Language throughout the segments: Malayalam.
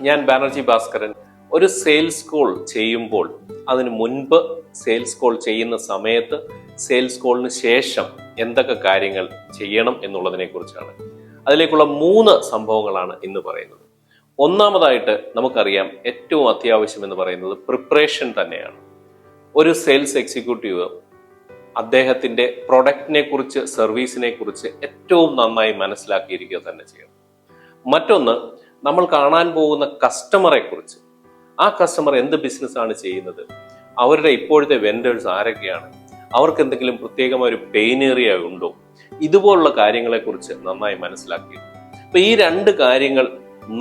ഞാൻ ബാനർജി ഭാസ്കരൻ. ഒരു സെയിൽസ് കോൾ ചെയ്യുമ്പോൾ അതിന് മുൻപ്, സെയിൽസ് കോൾ ചെയ്യുന്ന സമയത്ത്, സെയിൽസ് കോളിന് ശേഷം എന്തൊക്കെ കാര്യങ്ങൾ ചെയ്യണം എന്നുള്ളതിനെ കുറിച്ചാണ്. അതിലേക്കുള്ള 3 സംഭവങ്ങളാണ് ഇന്ന് പറയുന്നത്. ഒന്നാമതായിട്ട് നമുക്കറിയാം, ഏറ്റവും അത്യാവശ്യം എന്ന് പറയുന്നത് പ്രിപ്പറേഷൻ തന്നെയാണ്. ഒരു സെയിൽസ് എക്സിക്യൂട്ടീവ് അദ്ദേഹത്തിന്റെ പ്രൊഡക്റ്റിനെ കുറിച്ച്, സർവീസിനെ കുറിച്ച് ഏറ്റവും നന്നായി മനസ്സിലാക്കിയിരിക്കുക തന്നെ ചെയ്യണം. മറ്റൊന്ന്, നമ്മൾ കാണാൻ പോകുന്ന കസ്റ്റമറെ കുറിച്ച്, ആ കസ്റ്റമർ എന്ത് ബിസിനസ്സാണ് ചെയ്യുന്നത്, അവരുടെ ഇപ്പോഴത്തെ വെൻഡേഴ്സ് ആരൊക്കെയാണ്, അവർക്ക് എന്തെങ്കിലും പ്രത്യേകമായ ഒരു പെയിൻ ഏരിയ ഉണ്ടോ, ഇതുപോലുള്ള കാര്യങ്ങളെ കുറിച്ച് നന്നായി മനസ്സിലാക്കി. അപ്പൊ ഈ 2 കാര്യങ്ങൾ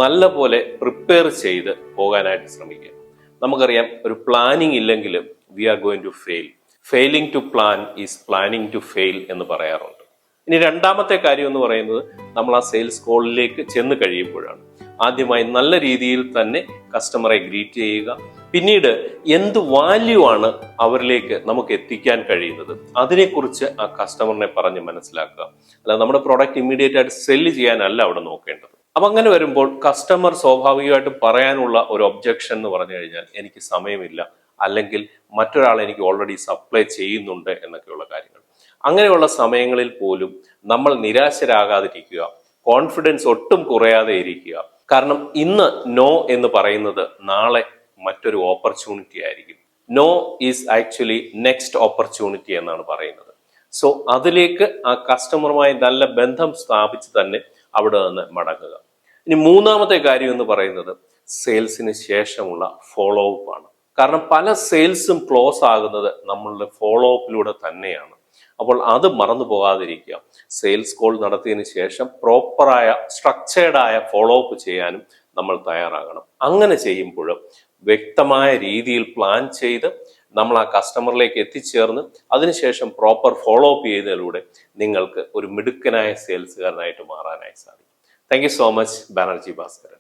നല്ല പോലെ പ്രിപ്പയർ ചെയ്ത് പോകാനായിട്ട് ശ്രമിക്കുക. നമുക്കറിയാം, ഒരു പ്ലാനിങ് ഇല്ലെങ്കിൽ we are going to fail. Failing to plan is planning to fail എന്ന് പറയാറുണ്ട്. ഇനി രണ്ടാമത്തെ കാര്യം എന്ന് പറയുന്നത്, നമ്മൾ ആ സെയിൽസ് കോളിലേക്ക് ചെന്ന് കഴിയുമ്പോഴാണ്. ആദ്യമായി നല്ല രീതിയിൽ തന്നെ കസ്റ്റമറെ ഗ്രീറ്റ് ചെയ്യുക. പിന്നീട് എന്ത് വാല്യൂ ആണ് അവരിലേക്ക് നമുക്ക് എത്തിക്കാൻ കഴിയുന്നത്, അതിനെക്കുറിച്ച് ആ കസ്റ്റമറിനെ പറഞ്ഞ് മനസ്സിലാക്കുക. അല്ല, നമ്മുടെ പ്രോഡക്റ്റ് ഇമ്മീഡിയറ്റ് ആയിട്ട് സെല്ല് ചെയ്യാനല്ല അവിടെ നോക്കേണ്ടത്. അപ്പൊ അങ്ങനെ വരുമ്പോൾ കസ്റ്റമർ സ്വാഭാവികമായിട്ടും പറയാനുള്ള ഒരു ഒബ്ജക്ഷൻ എന്ന് പറഞ്ഞു കഴിഞ്ഞാൽ, എനിക്ക് സമയമില്ല, അല്ലെങ്കിൽ മറ്റൊരാൾ എനിക്ക് ഓൾറെഡി സപ്ലൈ ചെയ്യുന്നുണ്ട് എന്നൊക്കെയുള്ള കാര്യങ്ങൾ. അങ്ങനെയുള്ള സമയങ്ങളിൽ പോലും നമ്മൾ നിരാശരാകാതിരിക്കുക, കോൺഫിഡൻസ് ഒട്ടും കുറയാതെ ഇരിക്കുക. കാരണം ഇന്ന് നോ എന്ന് പറയുന്നത് നാളെ മറ്റൊരു ഓപ്പർച്യൂണിറ്റി ആയിരിക്കും. No is actually next opportunity എന്നാണ് പറയുന്നത്. സോ അതിലേക്ക് ആ കസ്റ്റമറുമായി നല്ല ബന്ധം സ്ഥാപിച്ച് തന്നെ അവിടെ നിന്ന് മടങ്ങുക. ഇനി മൂന്നാമത്തെ കാര്യം എന്ന് പറയുന്നത്, സെയിൽസിന് ശേഷമുള്ള ഫോളോ അപ്പ് ആണ്. കാരണം പല സെയിൽസും ക്ലോസ് ആകുന്നത് നമ്മളുടെ ഫോളോ അപ്പിലൂടെ തന്നെയാണ്. അപ്പോൾ അത് മറന്നു പോകാതിരിക്കുക. സെയിൽസ് കോൾ നടത്തിയതിനു ശേഷം പ്രോപ്പറായ സ്ട്രക്ചേർഡായ ഫോളോ അപ്പ് ചെയ്യാനും നമ്മൾ തയ്യാറാകണം. അങ്ങനെ ചെയ്യുമ്പോൾ വ്യക്തമായ രീതിയിൽ പ്ലാൻ ചെയ്ത് നമ്മൾ ആ കസ്റ്റമറിലേക്ക് എത്തിച്ചേർന്ന് അതിനുശേഷം പ്രോപ്പർ ഫോളോ അപ്പ് ചെയ്തതിലൂടെ നിങ്ങൾക്ക് ഒരു മിടുക്കനായ സെയിൽസുകാരനായിട്ട് മാറാനായി സാധിക്കും. Thank you so much. Banerjee Bhaskaran.